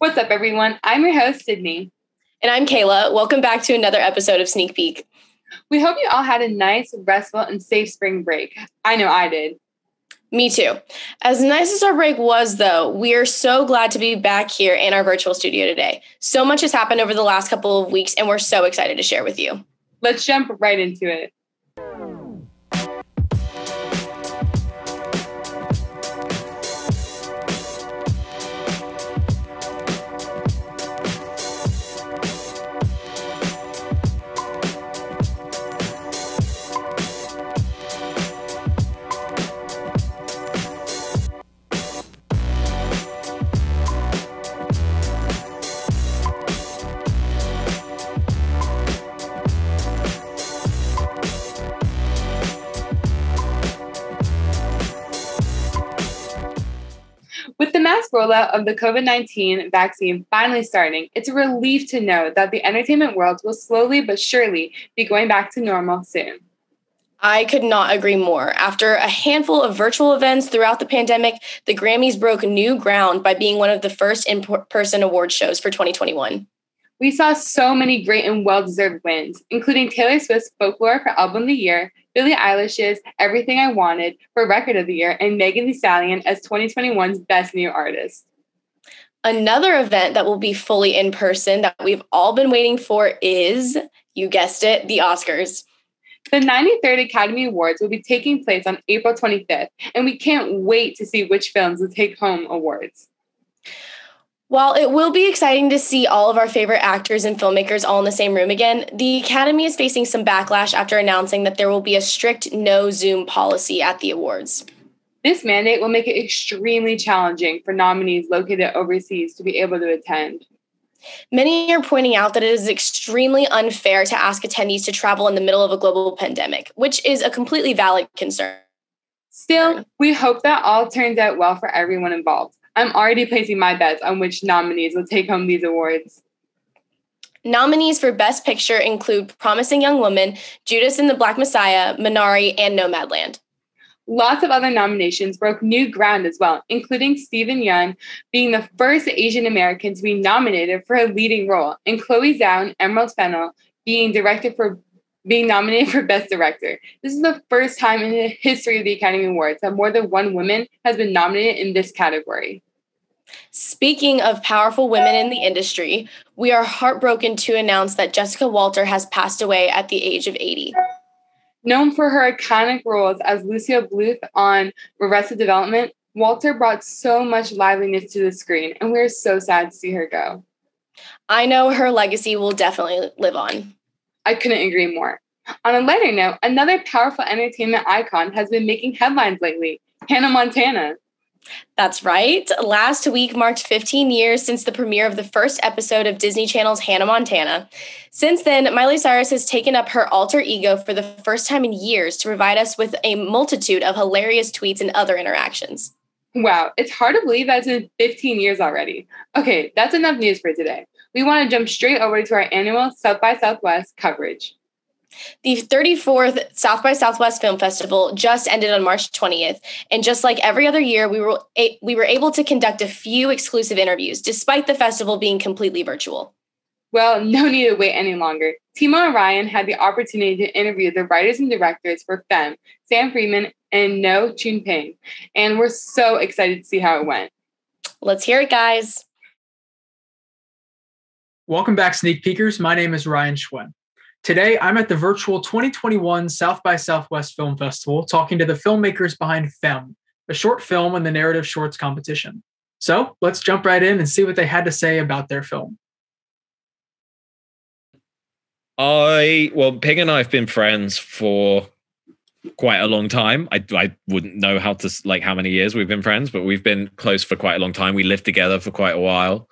What's up, everyone? I'm your host, Sydney. And I'm Kayla. Welcome back to another episode of Sneak Peek. We hope you all had a nice, restful, and safe spring break. I know I did. Me too. As nice as our break was, though, we are so glad to be back here in our virtual studio today. So much has happened over the last couple of weeks, and we're so excited to share with you. Let's jump right into it. With the mass rollout of the COVID-19 vaccine finally starting, it's a relief to know that the entertainment world will slowly but surely be going back to normal soon. I could not agree more. After a handful of virtual events throughout the pandemic, the Grammys broke new ground by being one of the first in-person award shows for 2021. We saw so many great and well-deserved wins, including Taylor Swift's Folklore for Album of the Year, Billie Eilish's Everything I Wanted for Record of the Year, and Megan Thee Stallion as 2021's Best New Artist. Another event that will be fully in person that we've all been waiting for is, you guessed it, the Oscars. The 93rd Academy Awards will be taking place on April 25th, and we can't wait to see which films will take home awards. While it will be exciting to see all of our favorite actors and filmmakers all in the same room again, the Academy is facing some backlash after announcing that there will be a strict no Zoom policy at the awards. This mandate will make it extremely challenging for nominees located overseas to be able to attend. Many are pointing out that it is extremely unfair to ask attendees to travel in the middle of a global pandemic, which is a completely valid concern. Still, we hope that all turns out well for everyone involved. I'm already placing my bets on which nominees will take home these awards. Nominees for Best Picture include Promising Young Woman, Judas and the Black Messiah, Minari, and Nomadland. Lots of other nominations broke new ground as well, including Steven Yeun being the first Asian American to be nominated for a leading role, and Chloe Zhao and Emerald Fennell being nominated for Best Director. This is the first time in the history of the Academy Awards that more than one woman has been nominated in this category. Speaking of powerful women in the industry, we are heartbroken to announce that Jessica Walter has passed away at the age of 80. Known for her iconic roles as Lucia Bluth on Arrested Development, Walter brought so much liveliness to the screen, and we're so sad to see her go. I know her legacy will definitely live on. I couldn't agree more. On a lighter note, another powerful entertainment icon has been making headlines lately, Hannah Montana. That's right. Last week marked 15 years since the premiere of the first episode of Disney Channel's Hannah Montana. Since then, Miley Cyrus has taken up her alter ego for the first time in years to provide us with a multitude of hilarious tweets and other interactions. Wow, it's hard to believe that it's been 15 years already. Okay, that's enough news for today. We want to jump straight over to our annual South by Southwest coverage. The 34th South by Southwest Film Festival just ended on March 20th, and just like every other year, we were able to conduct a few exclusive interviews, despite the festival being completely virtual. Well, no need to wait any longer. Timo and Ryan had the opportunity to interview the writers and directors for Femme, Sam Freeman and No Chun Ping, and we're so excited to see how it went. Let's hear it, guys. Welcome back, Sneak Peekers. My name is Ryan Schwen. Today, I'm at the virtual 2021 South by Southwest Film Festival talking to the filmmakers behind Femme, a short film in the narrative shorts competition. So let's jump right in and see what they had to say about their film. Pig and I have been friends for quite a long time. I wouldn't know how many years we've been friends, but we've been close for quite a long time. We lived together for quite a while.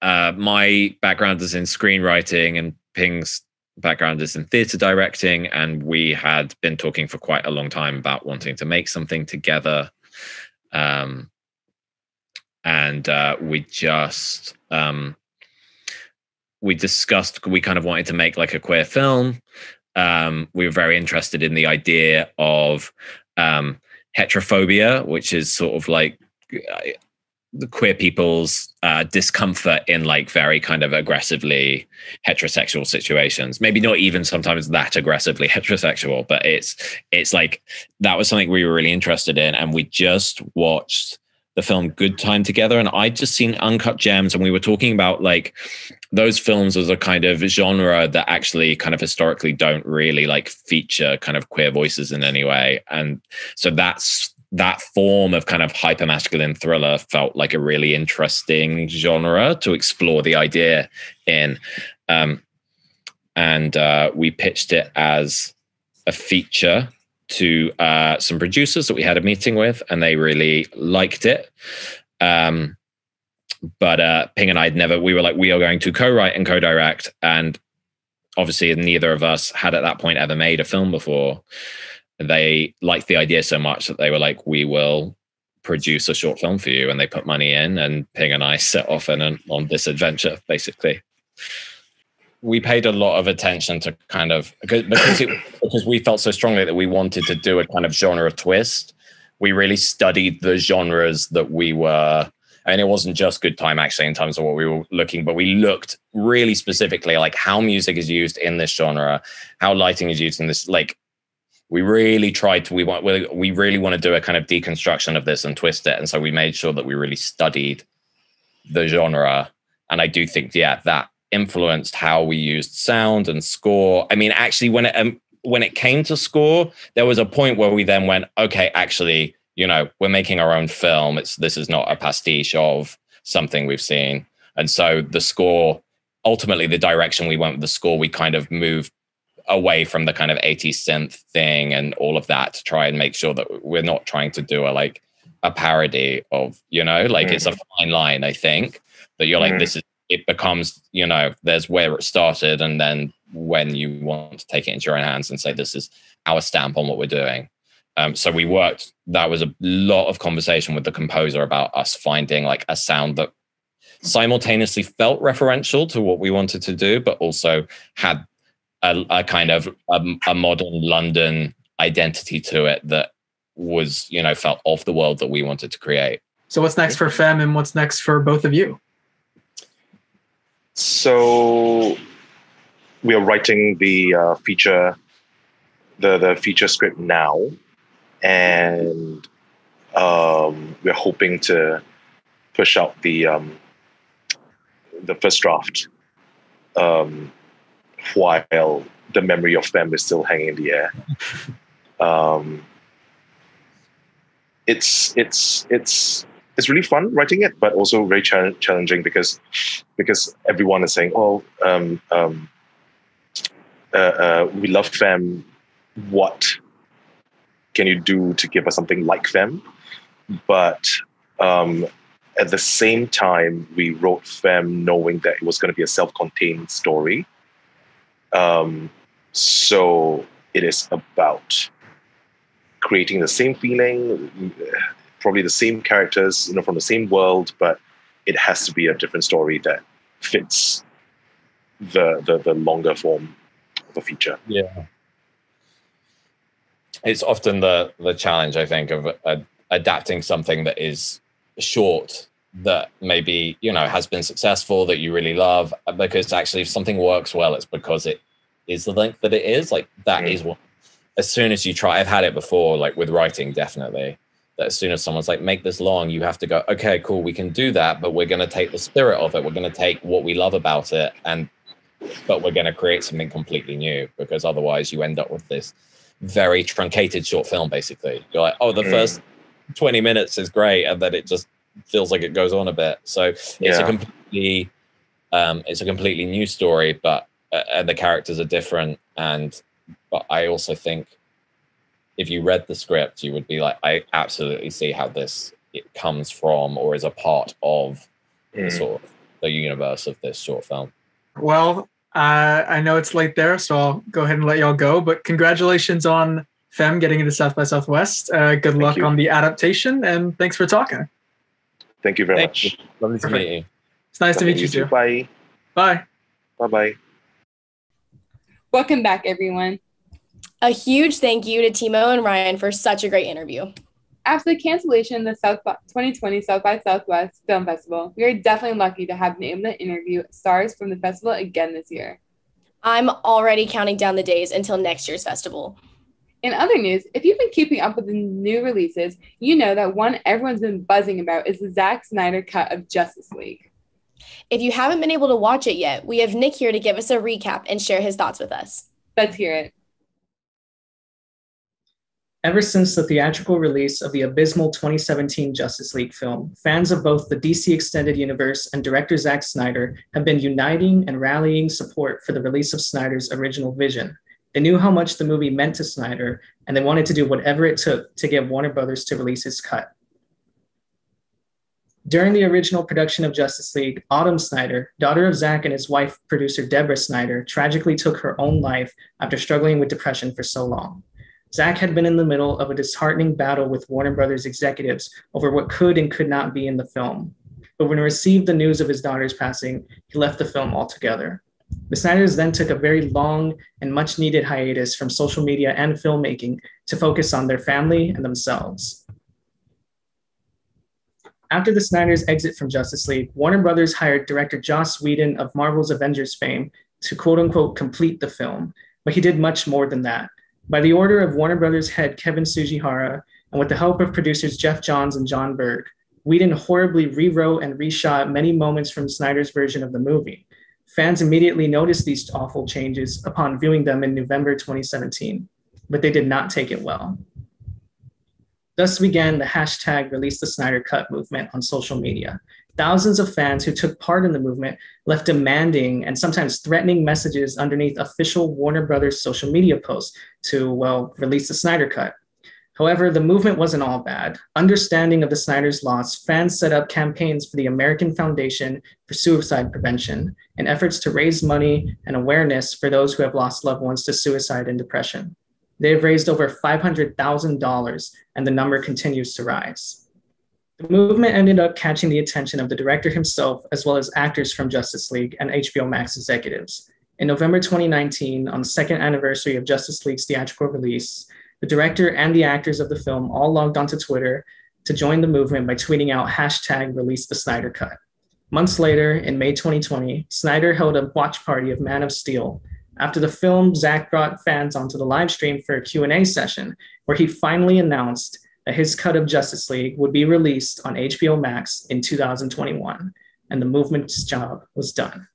My background is in screenwriting and Ping's background is in theatre directing, and we had been talking for quite a long time about wanting to make something together. We discussed, we kind of wanted to make like a queer film. We were very interested in the idea of heterophobia, which is sort of like the queer people's discomfort in like very kind of aggressively heterosexual situations. Maybe not even sometimes that aggressively heterosexual, but it's like that was something we were really interested in. And we just watched the film Good Time together, and I'd just seen Uncut Gems, and we were talking about like those films as a kind of genre that actually kind of historically don't really like feature kind of queer voices in any way. And so that form of kind of hypermasculine thriller felt like a really interesting genre to explore the idea in. And we pitched it as a feature to some producers that we had a meeting with, and they really liked it. But Ping and we were like, we are going to co-write and co-direct. And obviously neither of us had at that point ever made a film before. They liked the idea so much that they were like, we will produce a short film for you. And they put money in, and Ping and I set off on this adventure, basically. We paid a lot of attention to kind of, because we felt so strongly that we wanted to do a kind of genre twist. We really studied the genres that we were, and it wasn't just Good Time actually in terms of what we were looking, but we looked really specifically like how music is used in this genre, how lighting is used in this, like, we really tried to, we really want to do a kind of deconstruction of this and twist it. And so we made sure that we really studied the genre. And I do think, that influenced how we used sound and score. I mean, actually, when it came to score, there was a point where we then went, okay, actually, we're making our own film. This is not a pastiche of something we've seen. And so the score, ultimately the direction we went with the score, we kind of moved away from the kind of 80s synth thing and all of that to try and make sure that we're not trying to do a parody of, it's a fine line, I think, that you're like, it becomes, there's where it started. And then when you want to take it into your own hands and say, this is our stamp on what we're doing. So that was a lot of conversation with the composer about us finding like a sound that simultaneously felt referential to what we wanted to do, but also had a kind of a modern London identity to it that was, felt of the world that we wanted to create. So what's next for Femme, and what's next for both of you? So we are writing the feature script now, and we're hoping to push out the first draft while the memory of them is still hanging in the air. It's really fun writing it, but also very challenging because everyone is saying, we love Femme. What can you do to give us something like Femme? But at the same time, we wrote Femme knowing that it was going to be a self-contained story. So it is about creating the same feeling, probably the same characters, from the same world, but it has to be a different story that fits the longer form of a feature. Yeah. It's often the challenge, I think, of adapting something that is short, that maybe, has been successful, that you really love, because actually if something works well, it's because it is the length that it is. Like that is what, as soon as you try, I've had it before, like with writing, definitely, that as soon as someone's like, make this long, you have to go, okay, cool, we can do that, but we're going to take the spirit of it. We're going to take what we love about it, but we're going to create something completely new, because otherwise you end up with this very truncated short film, basically. You're like, the first 20 minutes is great, and then it just feels like it goes on a bit. So it's a completely new story, but and the characters are different. But I also think if you read the script, you would be like, I absolutely see how it comes from or is a part of the sort of the universe of this short film. Well, I know it's late there, so I'll go ahead and let y'all go. But congratulations on Femme getting into South by Southwest. Good luck on the adaptation, and thanks for talking. Thank you very much. Lovely to meet you. It's nice to meet you too. Bye. Bye. Bye-bye. Welcome back, everyone. A huge thank you to Timo and Ryan for such a great interview. After the cancellation of the 2020 South by Southwest Film Festival, we are definitely lucky to have been able to interview stars from the festival again this year. I'm already counting down the days until next year's festival. In other news, if you've been keeping up with the new releases, you know that one everyone's been buzzing about is the Zack Snyder cut of Justice League. If you haven't been able to watch it yet, we have Nick here to give us a recap and share his thoughts with us. Let's hear it. Ever since the theatrical release of the abysmal 2017 Justice League film, fans of both the DC Extended Universe and director Zack Snyder have been uniting and rallying support for the release of Snyder's original vision. They knew how much the movie meant to Snyder, and they wanted to do whatever it took to get Warner Brothers to release his cut. During the original production of Justice League, Autumn Snyder, daughter of Zack and his wife, producer Deborah Snyder, tragically took her own life after struggling with depression for so long. Zack had been in the middle of a disheartening battle with Warner Brothers executives over what could and could not be in the film. But when he received the news of his daughter's passing, he left the film altogether. The Snyders then took a very long and much needed hiatus from social media and filmmaking to focus on their family and themselves. After the Snyders' exit from Justice League, Warner Brothers hired director Joss Whedon of Marvel's Avengers fame to quote-unquote complete the film, but he did much more than that. By the order of Warner Brothers head Kevin Tsujihara, and with the help of producers Jeff Johns and John Berg, Whedon horribly rewrote and reshot many moments from Snyder's version of the movie. Fans immediately noticed these awful changes upon viewing them in November 2017, but they did not take it well. Thus began the hashtag Release the Snyder Cut movement on social media. Thousands of fans who took part in the movement left demanding and sometimes threatening messages underneath official Warner Brothers social media posts to, well, release the Snyder Cut. However, the movement wasn't all bad. Understanding of the Snyder's loss, fans set up campaigns for the American Foundation for Suicide Prevention and efforts to raise money and awareness for those who have lost loved ones to suicide and depression. They have raised over $500,000, and the number continues to rise. The movement ended up catching the attention of the director himself, as well as actors from Justice League and HBO Max executives. In November 2019, on the second anniversary of Justice League's theatrical release, the director and the actors of the film all logged onto Twitter to join the movement by tweeting out hashtag Release the Snyder Cut. Months later, in May 2020, Snyder held a watch party of Man of Steel. After the film, Zack brought fans onto the live stream for a Q&A session, where he finally announced that his cut of Justice League would be released on HBO Max in 2021, and the movement's job was done.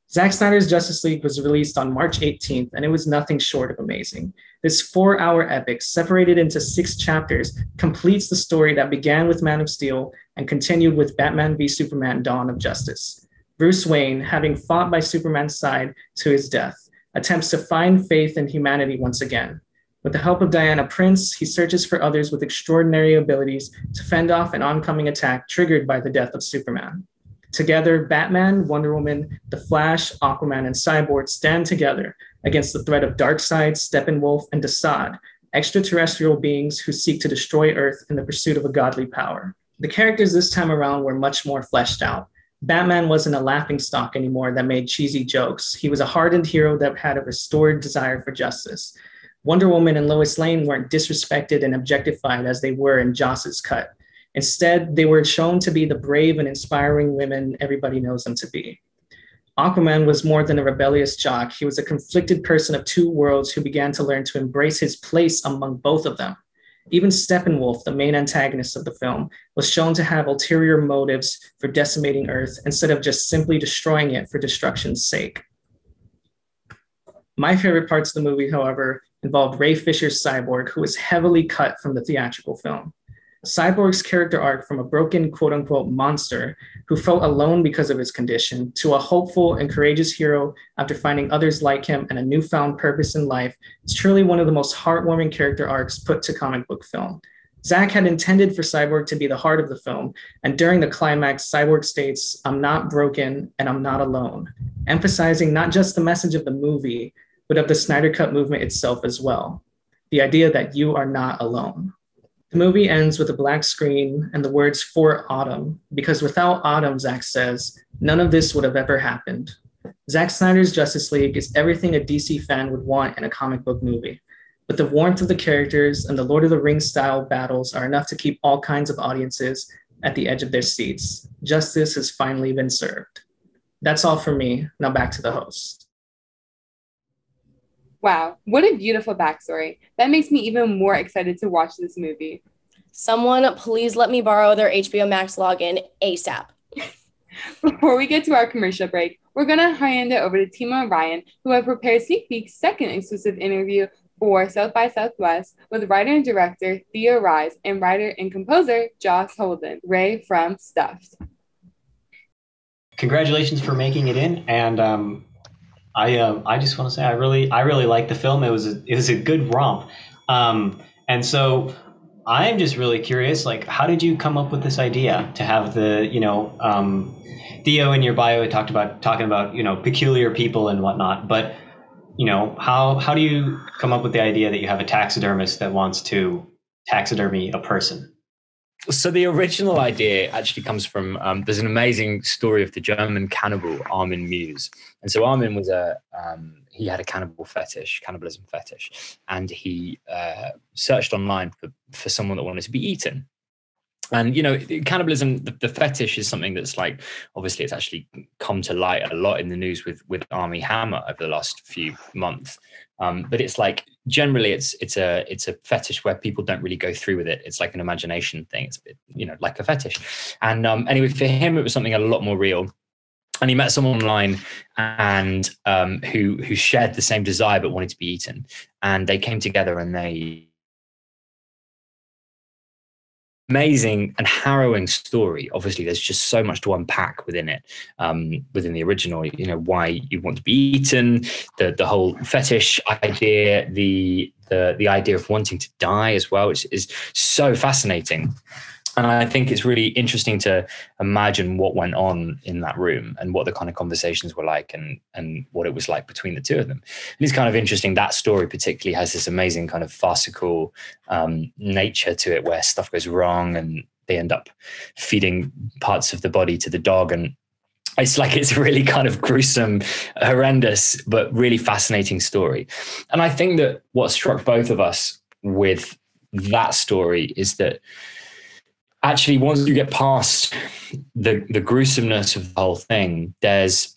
Zack Snyder's Justice League was released on March 18th, and it was nothing short of amazing. This 4-hour epic, separated into 6 chapters, completes the story that began with Man of Steel and continued with Batman v Superman: Dawn of Justice. Bruce Wayne, having fought by Superman's side to his death, attempts to find faith in humanity once again. With the help of Diana Prince, he searches for others with extraordinary abilities to fend off an oncoming attack triggered by the death of Superman. Together, Batman, Wonder Woman, The Flash, Aquaman, and Cyborg stand together against the threat of Darkseid, Steppenwolf, and Desaad, extraterrestrial beings who seek to destroy Earth in the pursuit of a godly power. The characters this time around were much more fleshed out. Batman wasn't a laughingstock anymore that made cheesy jokes. He was a hardened hero that had a restored desire for justice. Wonder Woman and Lois Lane weren't disrespected and objectified as they were in Joss's cut. Instead, they were shown to be the brave and inspiring women everybody knows them to be. Aquaman was more than a rebellious jock. He was a conflicted person of two worlds who began to learn to embrace his place among both of them. Even Steppenwolf, the main antagonist of the film, was shown to have ulterior motives for decimating Earth instead of just simply destroying it for destruction's sake. My favorite parts of the movie, however, involved Ray Fisher's Cyborg, who was heavily cut from the theatrical film. Cyborg's character arc from a broken quote-unquote monster who felt alone because of his condition to a hopeful and courageous hero after finding others like him and a newfound purpose in life is truly one of the most heartwarming character arcs put to comic book film. Zack had intended for Cyborg to be the heart of the film, and during the climax, Cyborg states, "I'm not broken and I'm not alone," emphasizing not just the message of the movie, but of the Snyder Cut movement itself as well. The idea that you are not alone. The movie ends with a black screen and the words "for Autumn," because without Autumn, Zack says, none of this would have ever happened. Zack Snyder's Justice League is everything a DC fan would want in a comic book movie. but the warmth of the characters and the Lord of the Rings style battles are enough to keep all kinds of audiences at the edge of their seats. Justice has finally been served. That's all for me. Now back to the host. Wow, what a beautiful backstory. That makes me even more excited to watch this movie. Someone please let me borrow their HBO Max login ASAP. Before we get to our commercial break, we're going to hand it over to Timo and Ryan, who have prepared Sneak Peek's second exclusive interview for South by Southwest with writer and director Theo Rise and writer and composer Joss Holden, Ray from Stuffed. Congratulations for making it in, and I just want to say I really liked the film. It was a good romp, and so I'm just really curious, like, how did you come up with this idea to have the, Theo in your bio talking about peculiar people and whatnot, but how do you come up with the idea that you have a taxidermist that wants to taxidermy a person? So the original idea actually comes from, there's an amazing story of the German cannibal Armin Muse. And so Armin was he had a cannibalism fetish, and he searched online for someone that wanted to be eaten. And, cannibalism, the fetish is something that's like, obviously it's actually come to light a lot in the news with Armie Hammer over the last few months. But it's like, generally it's a fetish where people don't really go through with it. It's like an imagination thing. It's a bit, like a fetish. And anyway, for him, it was something a lot more real. And he met someone online and who shared the same desire but wanted to be eaten. And they came together and they... Amazing and harrowing story. Obviously, there's just so much to unpack within it, within the original, why you want to be eaten, the whole fetish idea, the idea of wanting to die as well, which is so fascinating. And I think it's really interesting to imagine what went on in that room and what the kind of conversations were like and what it was like between the two of them. And it's kind of interesting. That story particularly has this amazing kind of farcical nature to it where stuff goes wrong and they end up feeding parts of the body to the dog. And it's really kind of gruesome, horrendous, but really fascinating story. And I think that what struck both of us with that story is that actually, once you get past the gruesomeness of the whole thing, there's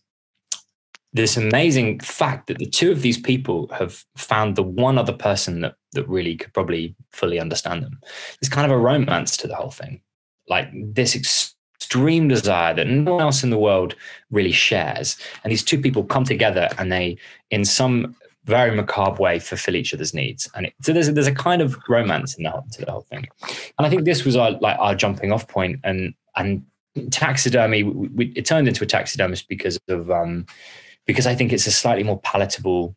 this amazing fact that the two of these people have found the one other person that really could probably fully understand them. There's kind of a romance to the whole thing, like this extreme desire that no one else in the world really shares. And these two people come together and they, in some very macabre way, fulfill each other's needs. And so there's a kind of romance in to the whole thing. And I think this was our jumping off point. And taxidermy, it turned into a taxidermist because I think it's a slightly more palatable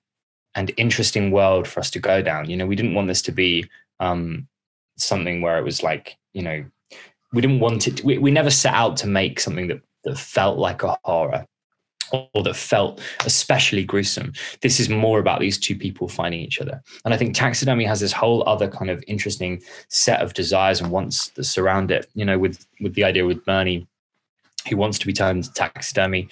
and interesting world for us to go down. We didn't want this to be something where it was like, we didn't want it. We never set out to make something that felt like a horror, or that felt especially gruesome. This is more about these two people finding each other. And I think taxidermy has this whole other kind of interesting set of desires and wants that surround it, with the idea with Bernie, who wants to be turned into taxidermy,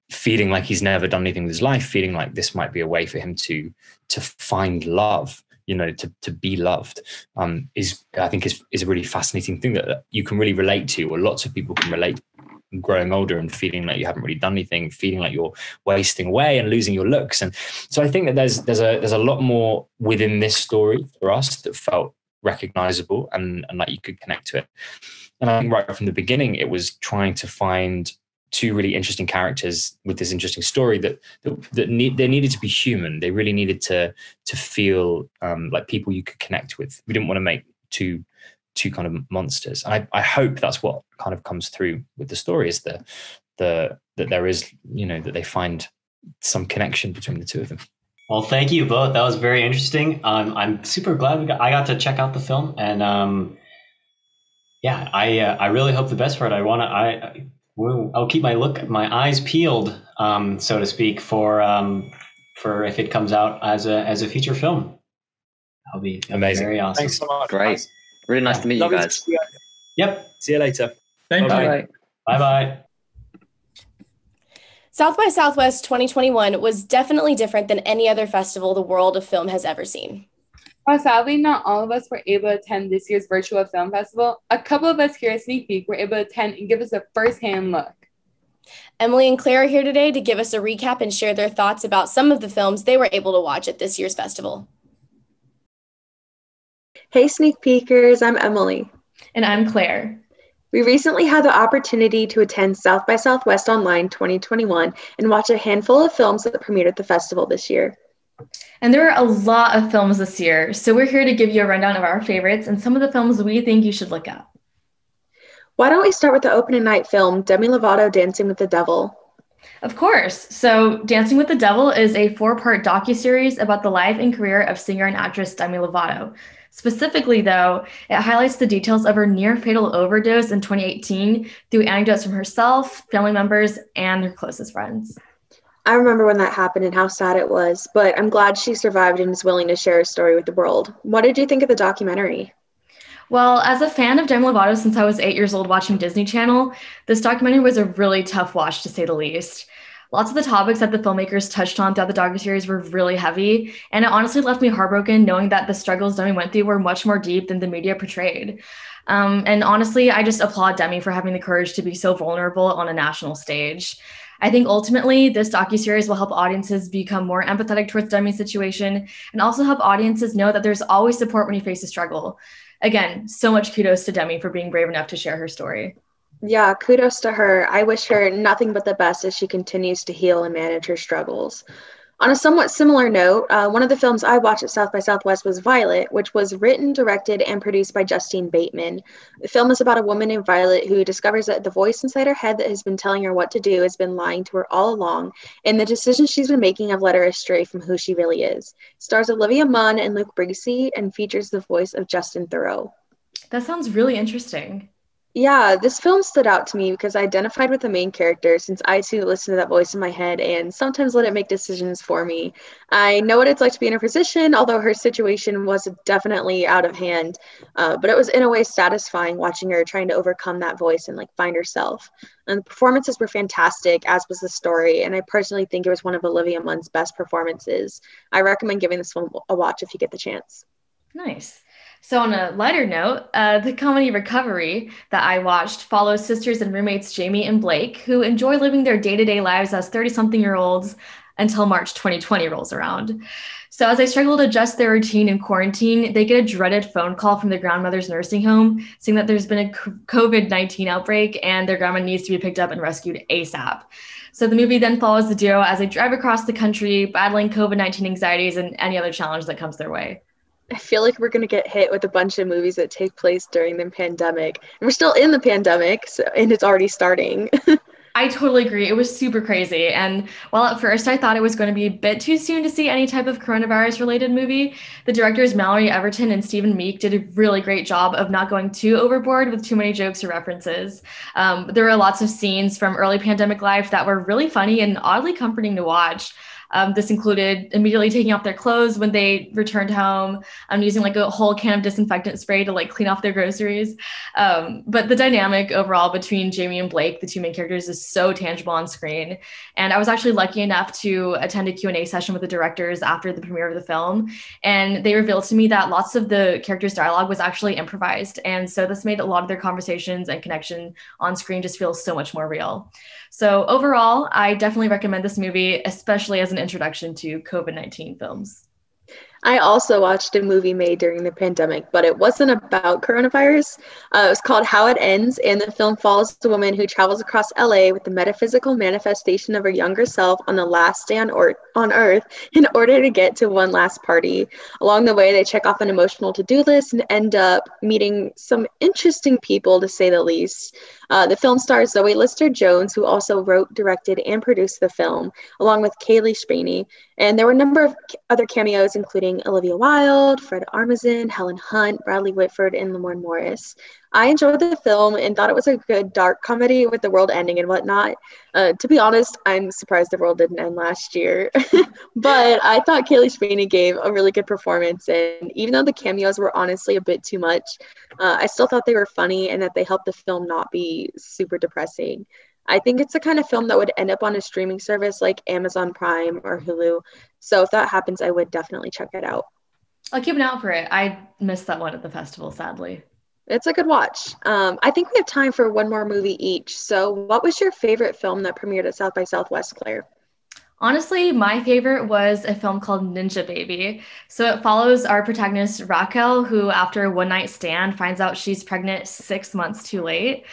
feeling like he's never done anything with his life, feeling like this might be a way for him to find love, to be loved, is a really fascinating thing that you can really relate to, or lots of people can relate, growing older and feeling like you haven't really done anything, feeling like you're wasting away and losing your looks. And so I think that there's a lot more within this story for us that felt recognizable and like you could connect to it. And I think right from the beginning, it was trying to find two really interesting characters with this interesting story that they needed to be human. They really needed to feel like people you could connect with. We didn't want to make two kind of monsters. I hope that's what kind of comes through with the story, is that there is, that they find some connection between the two of them. Well, thank you both. That was very interesting. I'm super glad I got to check out the film, and I really hope the best for it. I'll keep my eyes peeled, so to speak, for if it comes out as a feature film. That'll be amazing. Very awesome. Thanks so much. Great. Really nice to meet you guys. Yep. See you later. Thank you. Bye-bye. South by Southwest 2021 was definitely different than any other festival the world of film has ever seen. While sadly not all of us were able to attend this year's virtual film festival, a couple of us here at Sneak Peek were able to attend and give us a first-hand look. Emily and Claire are here today to give us a recap and share their thoughts about some of the films they were able to watch at this year's festival. Hey Sneak Peekers, I'm Emily. And I'm Claire. We recently had the opportunity to attend South by Southwest Online 2021 and watch a handful of films that premiered at the festival this year. And there are a lot of films this year, so we're here to give you a rundown of our favorites and some of the films we think you should look at. Why don't we start with the opening night film, Demi Lovato Dancing with the Devil? Of course. So Dancing with the Devil is a 4-part docuseries about the life and career of singer and actress Demi Lovato. Specifically, though, it highlights the details of her near-fatal overdose in 2018 through anecdotes from herself, family members, and her closest friends. I remember when that happened and how sad it was, but I'm glad she survived and is willing to share her story with the world. What did you think of the documentary? Well, as a fan of Demi Lovato since I was 8 years old watching Disney Channel, this documentary was a really tough watch, to say the least. Lots of the topics that the filmmakers touched on throughout the docuseries were really heavy, and it honestly left me heartbroken knowing that the struggles Demi went through were much more deep than the media portrayed. And honestly, I just applaud Demi for having the courage to be so vulnerable on a national stage. I think ultimately this docuseries will help audiences become more empathetic towards Demi's situation and also help audiences know that there's always support when you face a struggle. Again, so much kudos to Demi for being brave enough to share her story. Yeah, kudos to her. I wish her nothing but the best as she continues to heal and manage her struggles. On a somewhat similar note, one of the films I watched at South by Southwest was Violet, which was written, directed, and produced by Justine Bateman. The film is about a woman named Violet who discovers that the voice inside her head that has been telling her what to do has been lying to her all along, and the decisions she's been making have led her astray from who she really is. It stars Olivia Munn and Luke Bracey and features the voice of Justin Theroux. That sounds really interesting. Yeah, this film stood out to me because I identified with the main character since I too listen to that voice in my head and sometimes let it make decisions for me. I know what it's like to be in her position, although her situation was definitely out of hand, but it was in a way satisfying watching her trying to overcome that voice and like find herself. And the performances were fantastic, as was the story, and I personally think it was one of Olivia Munn's best performances. I recommend giving this film a watch if you get the chance. Nice. So on a lighter note, the comedy Recovery that I watched follows sisters and roommates Jamie and Blake, who enjoy living their day-to-day lives as 30-something-year-olds until March 2020 rolls around. So as they struggle to adjust their routine in quarantine, they get a dreaded phone call from their grandmother's nursing home saying that there's been a COVID-19 outbreak and their grandma needs to be picked up and rescued ASAP. So the movie then follows the duo as they drive across the country, battling COVID-19 anxieties and any other challenge that comes their way. I feel like we're going to get hit with a bunch of movies that take place during the pandemic. And we're still in the pandemic, and it's already starting. I totally agree. It was super crazy. And while at first I thought it was going to be a bit too soon to see any type of coronavirus-related movie, the directors Mallory Everton and Stephen Meek did a really great job of not going too overboard with too many jokes or references. There were lots of scenes from early pandemic life that were really funny and oddly comforting to watch. This included immediately taking off their clothes when they returned home, using like a whole can of disinfectant spray to like clean off their groceries. But the dynamic overall between Jamie and Blake, the two main characters, is so tangible on screen. And I was actually lucky enough to attend a Q&A session with the directors after the premiere of the film. And they revealed to me that lots of the characters' dialogue was actually improvised. And so this made a lot of their conversations and connection on screen just feel so much more real. So overall, I definitely recommend this movie, especially as an introduction to COVID-19 films. I also watched a movie made during the pandemic, but it wasn't about coronavirus. It was called How It Ends, and the film follows a woman who travels across LA with the metaphysical manifestation of her younger self on the last day on Earth in order to get to one last party. Along the way, they check off an emotional to-do list and end up meeting some interesting people, to say the least. The film stars Zoe Lister-Jones, who also wrote, directed, and produced the film, along with Kaylee Spaney. And there were a number of other cameos, including Olivia Wilde, Fred Armisen, Helen Hunt, Bradley Whitford, and Lamorne Morris. I enjoyed the film and thought it was a good dark comedy with the world ending and whatnot. To be honest, I'm surprised the world didn't end last year. But I thought Kaylee Spaney gave a really good performance. And even though the cameos were honestly a bit too much, I still thought they were funny and that they helped the film not be super depressing. I think it's the kind of film that would end up on a streaming service like Amazon Prime or Hulu. So if that happens, I would definitely check it out. I'll keep an eye out for it. I missed that one at the festival, sadly. It's a good watch. I think we have time for one more movie each. So, what was your favorite film that premiered at South by Southwest, Claire? Honestly, my favorite was a film called Ninja Baby. So it follows our protagonist Raquel, who, after a one night stand, finds out she's pregnant 6 months too late.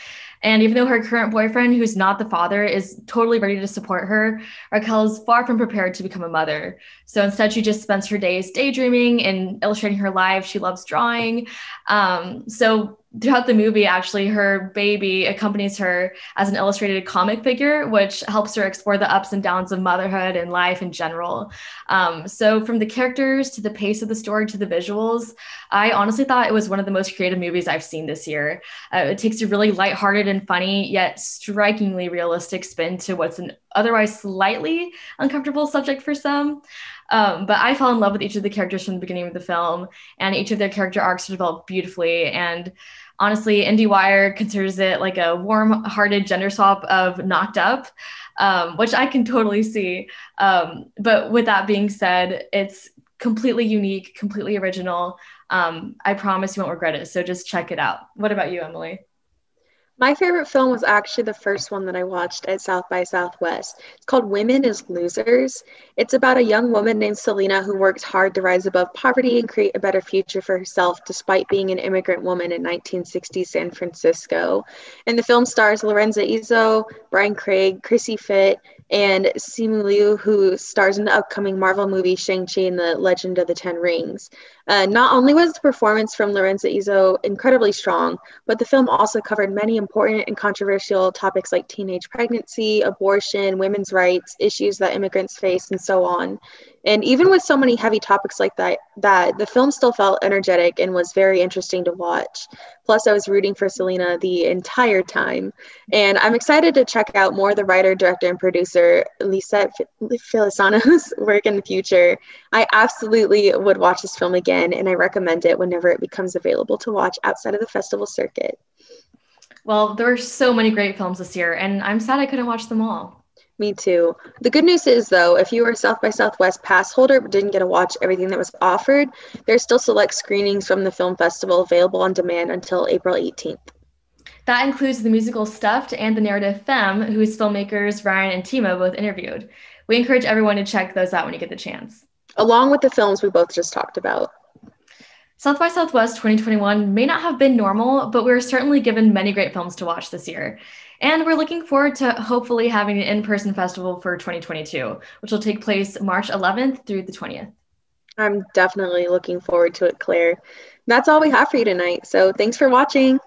And even though her current boyfriend, who's not the father, is totally ready to support her, Raquel is far from prepared to become a mother. So instead, she just spends her days daydreaming and illustrating her life. She loves drawing. So throughout the movie, actually, her baby accompanies her as an illustrated comic figure, which helps her explore the ups and downs of motherhood and life in general. So from the characters to the pace of the story to the visuals, I honestly thought it was one of the most creative movies I've seen this year. It takes a really lighthearted and funny, yet strikingly realistic spin to what's an otherwise slightly uncomfortable subject for some. But I fell in love with each of the characters from the beginning of the film, and each of their character arcs developed beautifully. And honestly, IndieWire considers it like a warm-hearted gender swap of Knocked Up, which I can totally see. But with that being said, it's completely unique, completely original. I promise you won't regret it. So just check it out. What about you, Emily? My favorite film was actually the first one that I watched at South by Southwest. It's called Women as Losers. It's about a young woman named Selena who works hard to rise above poverty and create a better future for herself despite being an immigrant woman in 1960s San Francisco. And the film stars Lorenza Izzo, Brian Craig, Chrissy Fit, and Simu Liu, who stars in the upcoming Marvel movie Shang-Chi and the Legend of the Ten Rings. Not only was the performance from Lorenza Izzo incredibly strong, but the film also covered many important and controversial topics like teenage pregnancy, abortion, women's rights, issues that immigrants face, and so on. And even with so many heavy topics like that, the film still felt energetic and was very interesting to watch. Plus, I was rooting for Selena the entire time. And I'm excited to check out more of the writer, director, and producer, Lisette Filisano's work in the future. I absolutely would watch this film again, and I recommend it whenever it becomes available to watch outside of the festival circuit. Well, there were so many great films this year, and I'm sad I couldn't watch them all. Me too. The good news is, though, if you were a South by Southwest pass holder but didn't get to watch everything that was offered, there's still select screenings from the film festival available on demand until April 18th. That includes the musical Stuffed and the narrative Femme, whose filmmakers Ryan and Timo both interviewed. We encourage everyone to check those out when you get the chance. Along with the films we both just talked about. South by Southwest 2021 may not have been normal, but we were certainly given many great films to watch this year. And we're looking forward to hopefully having an in-person festival for 2022, which will take place March 11th through the 20th. I'm definitely looking forward to it, Claire. That's all we have for you tonight, so thanks for watching.